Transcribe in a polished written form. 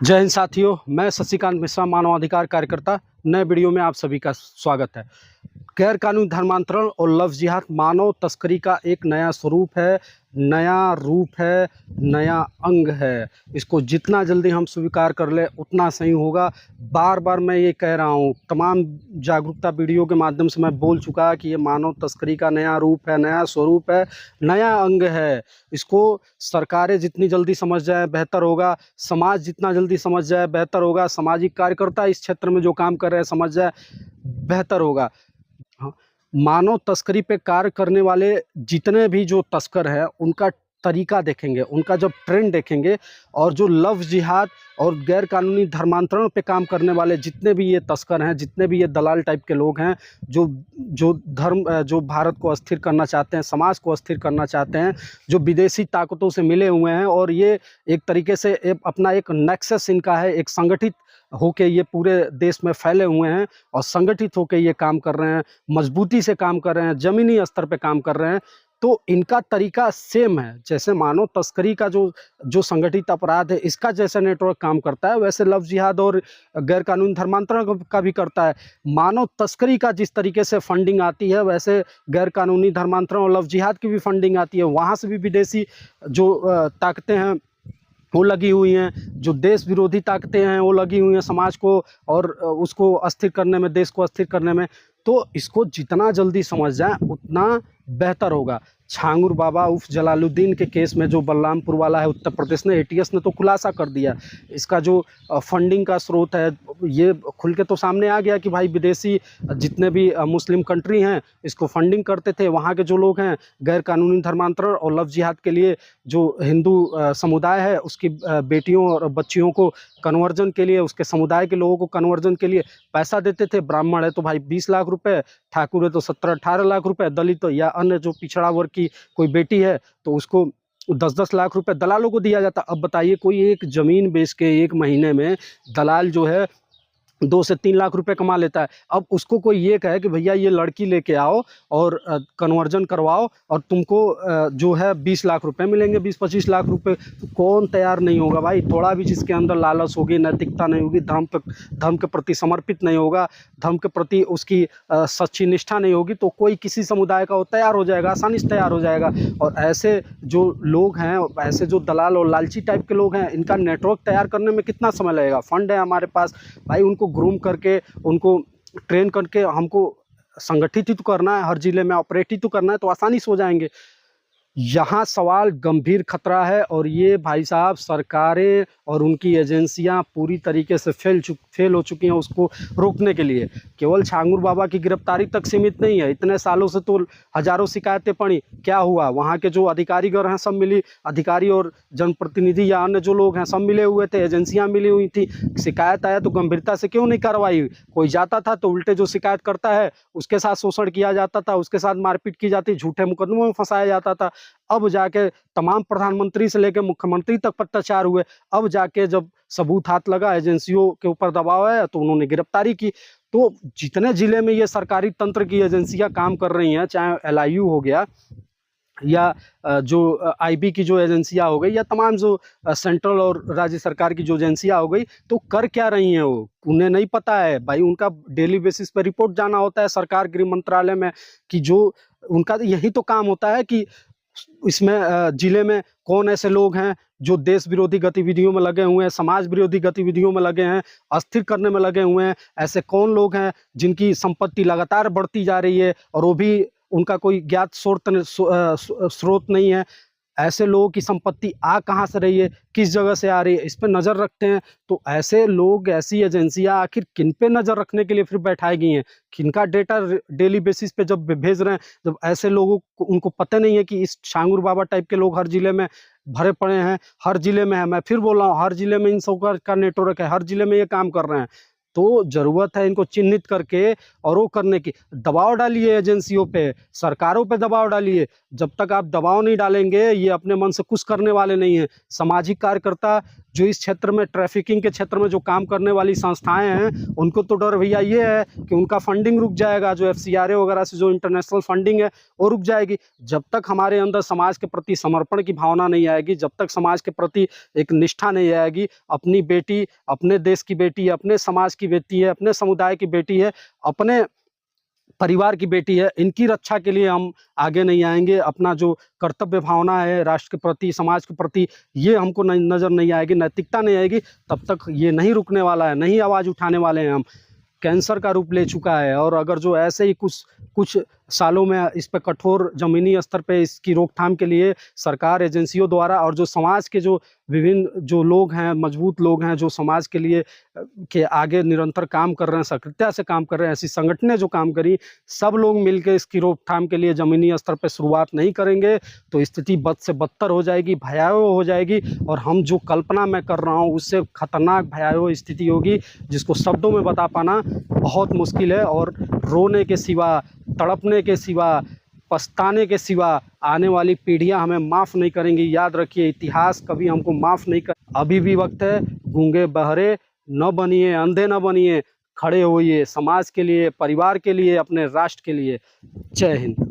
जय हिंद साथियों, मैं शशिकांत मिश्रा, मानवाधिकार कार्यकर्ता। नए वीडियो में आप सभी का स्वागत है। गैर कानूनी धर्मांतरण और लव जिहाद मानव तस्करी का एक नया स्वरूप है, नया रूप है, नया अंग है। इसको जितना जल्दी हम स्वीकार कर ले उतना सही होगा। बार बार मैं ये कह रहा हूँ, तमाम जागरूकता वीडियो के माध्यम से मैं बोल चुका कि ये मानव तस्करी का नया रूप है, नया स्वरूप है, नया अंग है। इसको सरकारें जितनी जल्दी समझ जाए बेहतर होगा, समाज जितना जल्दी समझ जाए बेहतर होगा, सामाजिक कार्यकर्ता इस क्षेत्र में जो काम कर रहे हैं समझ जाए बेहतर होगा। हाँ, मानव तस्करी पे कार्य करने वाले जितने भी जो तस्कर हैं उनका तरीका देखेंगे, उनका जब ट्रेंड देखेंगे, और जो लव जिहाद और गैर कानूनी धर्मांतरण पे काम करने वाले जितने भी ये तस्कर हैं, जितने भी ये दलाल टाइप के लोग हैं, जो जो भारत को अस्थिर करना चाहते हैं, समाज को अस्थिर करना चाहते हैं, जो विदेशी ताकतों से मिले हुए हैं, और ये एक तरीके से अपना एक नेक्सस इनका है, एक संगठित होके ये पूरे देश में फैले हुए हैं और संगठित होकर ये काम कर रहे हैं, मजबूती से काम कर रहे हैं, ज़मीनी स्तर पे काम कर रहे हैं। तो इनका तरीका सेम है। जैसे मानव तस्करी का जो संगठित अपराध है, इसका जैसे नेटवर्क काम करता है, वैसे लव जिहाद और गैर कानूनी धर्मांतरण का भी करता है। मानव तस्करी का जिस तरीके से फंडिंग आती है, वैसे गैर कानूनी धर्मांतरण और लव जिहाद की भी फंडिंग आती है। वहाँ से भी विदेशी जो ताकतें हैं वो लगी हुई हैं, जो देश विरोधी ताकतें हैं वो लगी हुई हैं समाज को और उसको अस्थिर करने में, देश को अस्थिर करने में। तो इसको जितना जल्दी समझ जाए उतना बेहतर होगा। छांगुर बाबा उर्फ जलालुद्दीन के केस में जो बलरामपुर वाला है उत्तर प्रदेश ने, एटीएस ने तो खुलासा कर दिया। इसका जो फंडिंग का स्रोत है ये खुल के तो सामने आ गया कि भाई विदेशी जितने भी मुस्लिम कंट्री हैं इसको फंडिंग करते थे। वहाँ के जो लोग हैं गैर कानूनी धर्मांतरण और लव जिहाद के लिए, जो हिंदू समुदाय है उसकी बेटियों और बच्चियों को कन्वर्जन के लिए, उसके समुदाय के लोगों को कन्वर्जन के लिए पैसा देते थे। ब्राह्मण है तो भाई 20 लाख रुपए, ठाकुर है तो 17-18 लाख रुपए, दलित या अन्य जो पिछड़ा वर्ग की कोई बेटी है तो उसको 10-10 लाख रुपए दलालों को दिया जाता। अब बताइए, कोई एक ज़मीन बेच के एक महीने में दलाल जो है 2 से 3 लाख रुपए कमा लेता है। अब उसको कोई ये कहे कि भैया ये लड़की लेके आओ और कन्वर्जन करवाओ और तुमको जो है 20 लाख रुपए मिलेंगे, 20-25 लाख रुपए, तो कौन तैयार नहीं होगा भाई। थोड़ा भी जिसके अंदर लालच होगी, नैतिकता नहीं होगी, धर्म के प्रति समर्पित नहीं होगा, धर्म के प्रति उसकी सच्ची निष्ठा नहीं होगी, तो कोई किसी समुदाय का वो तैयार हो जाएगा, आसानी से तैयार हो जाएगा। और ऐसे जो लोग हैं, ऐसे जो दलाल और लालची टाइप के लोग हैं, इनका नेटवर्क तैयार करने में कितना समय लगेगा। फंड है हमारे पास भाई, उनको ग्रूम करके, उनको ट्रेन करके हमको संगठित ही तो करना है, हर जिले में ऑपरेट ही तो करना है, तो आसानी से हो जाएंगे। यहाँ सवाल गंभीर खतरा है, और ये भाई साहब सरकारें और उनकी एजेंसियां पूरी तरीके से फेल हो चुकी हैं उसको रोकने के लिए। केवल छांगुर बाबा की गिरफ्तारी तक सीमित नहीं है, इतने सालों से तो हजारों शिकायतें पड़ी। क्या हुआ, वहाँ के जो अधिकारीगण हैं सब मिली, अधिकारी और जनप्रतिनिधि या अन्य जो लोग हैं सब मिले हुए थे, एजेंसियां मिली हुई थी। शिकायत आया तो गंभीरता से क्यों नहीं कार्रवाई हुई। कोई जाता था तो उल्टे जो शिकायत करता है उसके साथ शोषण किया जाता था, उसके साथ मारपीट की जाती, झूठे मुकदमों में फंसाया जाता था। अब जाके तमाम प्रधानमंत्री से लेकर मुख्यमंत्री तक पत्राचार हुए। अब जाके जब सबूत हाथ लगा, एजेंसियों के ऊपर दबाव आया तो उन्होंने गिरफ्तारी की। तो जितने जिले में ये सरकारी तंत्र की एजेंसियां काम कर रही हैं, चाहे एलआईयू हो गया या जो आईबी की जो एजेंसियां हो गई, या तमाम जो सेंट्रल और राज्य सरकार की जो एजेंसियां हो गई, तो कर क्या रही हैं वो उन्हें नहीं पता है भाई। उनका डेली बेसिस पे रिपोर्ट जाना होता है सरकार गृह मंत्रालय में, कि जो उनका यही तो काम होता है कि इसमें जिले में कौन ऐसे लोग हैं जो देश विरोधी गतिविधियों में लगे हुए हैं, समाज विरोधी गतिविधियों में लगे हैं, अस्थिर करने में लगे हुए हैं। ऐसे कौन लोग हैं जिनकी संपत्ति लगातार बढ़ती जा रही है और वो भी उनका कोई ज्ञात स्रोत नहीं है। ऐसे लोगों की संपत्ति आ कहाँ से रही है, किस जगह से आ रही है, इस पर नज़र रखते हैं। तो ऐसे लोग, ऐसी एजेंसियां आखिर किन पे नज़र रखने के लिए फिर बैठाई गई हैं, किनका डेटा डेली बेसिस पे जब भेज रहे हैं, जब ऐसे लोगों को उनको पता नहीं है कि इस छांगुर बाबा टाइप के लोग हर जिले में भरे पड़े हैं, हर जिले में है। मैं फिर बोल रहा हूँ, हर जिले में इन सब का नेटवर्क है, हर जिले में ये काम कर रहे हैं। तो ज़रूरत है इनको चिन्हित करके और वो करने की। दबाव डालिए एजेंसियों पे, सरकारों पे दबाव डालिए। जब तक आप दबाव नहीं डालेंगे, ये अपने मन से कुछ करने वाले नहीं हैं। सामाजिक कार्यकर्ता जो इस क्षेत्र में ट्रैफिकिंग के क्षेत्र में जो काम करने वाली संस्थाएं हैं, उनको तो डर भैया ये है कि उनका फंडिंग रुक जाएगा, जो FCRA वगैरह से जो इंटरनेशनल फंडिंग है वो रुक जाएगी। जब तक हमारे अंदर समाज के प्रति समर्पण की भावना नहीं आएगी, जब तक समाज के प्रति एक निष्ठा नहीं आएगी, अपनी बेटी अपने देश की बेटी है, अपने समाज की बेटी है, अपने समुदाय की बेटी है, अपने परिवार की बेटी है, इनकी रक्षा के लिए हम आगे नहीं आएंगे। अपना जो कर्तव्य भावना है राष्ट्र के प्रति, समाज के प्रति, ये हमको नज़र नहीं आएगी, नैतिकता नहीं आएगी, तब तक ये नहीं रुकने वाला है, नहीं आवाज़ उठाने वाले हैं हम। कैंसर का रूप ले चुका है और अगर जो ऐसे ही कुछ सालों में इस पर कठोर ज़मीनी स्तर पे इसकी रोकथाम के लिए सरकार, एजेंसियों द्वारा और जो समाज के जो विभिन्न जो लोग हैं, मजबूत लोग हैं, जो समाज के लिए के आगे निरंतर काम कर रहे हैं, सक्रियता से काम कर रहे हैं, ऐसी संगठनें जो काम करी, सब लोग मिलकर इसकी रोकथाम के लिए ज़मीनी स्तर पर शुरुआत नहीं करेंगे तो स्थिति बद से बदतर हो जाएगी, भयावह हो जाएगी और हम जो कल्पना मैं कर रहा हूँ उससे खतरनाक भयावह स्थिति होगी, जिसको शब्दों में बता पाना बहुत मुश्किल है। और रोने के सिवा, तड़पने के सिवा, पछताने के सिवा आने वाली पीढ़ियां हमें माफ़ नहीं करेंगी। याद रखिए, इतिहास कभी हमको माफ़ नहीं कर। अभी भी वक्त है, गूंगे बहरे न बनिए, अंधे न बनिए, खड़े होइए समाज के लिए, परिवार के लिए, अपने राष्ट्र के लिए। जय हिंद।